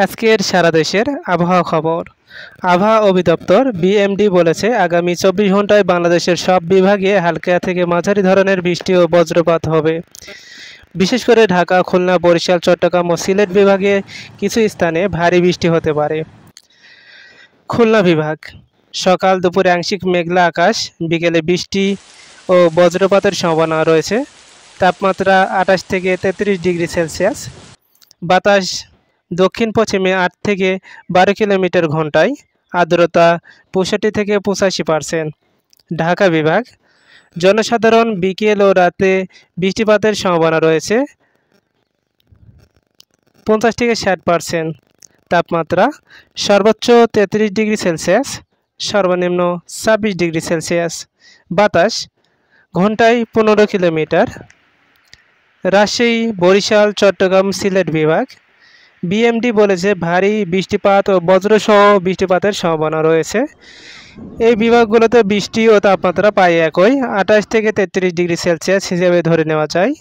আজকের সারা দেশের আবহাওয়া খবর। আবহাওয়া অধিদপ্তর বিএমডি বলেছে, আগামী 24 ঘন্টায় বাংলাদেশের সব বিভাগে হালকা থেকে মাঝারি ধরনের বৃষ্টি ও বজ্রপাত হবে। বিশেষ করে ঢাকা, খুলনা, বরিশাল, চট্টগ্রাম ও সিলেট বিভাগে কিছু স্থানে ভারী বৃষ্টি হতে পারে। খুলনা বিভাগ, সকাল দুপুরে আংশিক মেঘলা আকাশ, বিকেলে বৃষ্টি ও বজ্রপাতের সম্ভাবনা রয়েছে। তাপমাত্রা 28 থেকে 33 ডিগ্রি সেলসিয়াস। বাতাস দক্ষিণ পশ্চিমে 8 থেকে 12 কিলোমিটার ঘন্টায়। আর্দ্রতা 65 থেকে 85%। ঢাকা বিভাগ, জনসাধারণ বিকেল ও রাতে বৃষ্টিপাতের সম্ভাবনা রয়েছে 50 থেকে 60%। তাপমাত্রা সর্বোচ্চ 33 ডিগ্রি সেলসিয়াস, সর্বনিম্ন 26 ডিগ্রি সেলসিয়াস। বাতাস ঘন্টায় 15 কিলোমিটার। রাজশাহী, বরিশাল, চট্টগ্রাম, সিলেট বিভাগ, বিএমডি বলেছে ভারী বৃষ্টিপাত ও বজ্রসহ বৃষ্টিপাতের সম্ভাবনা রয়েছে। এই বিভাগগুলোতে বৃষ্টি ও তাপমাত্রা প্রায় একই, 28 থেকে 33 ডিগ্রি সেলসিয়াস হিসেবে ধরে নেওয়া যায়।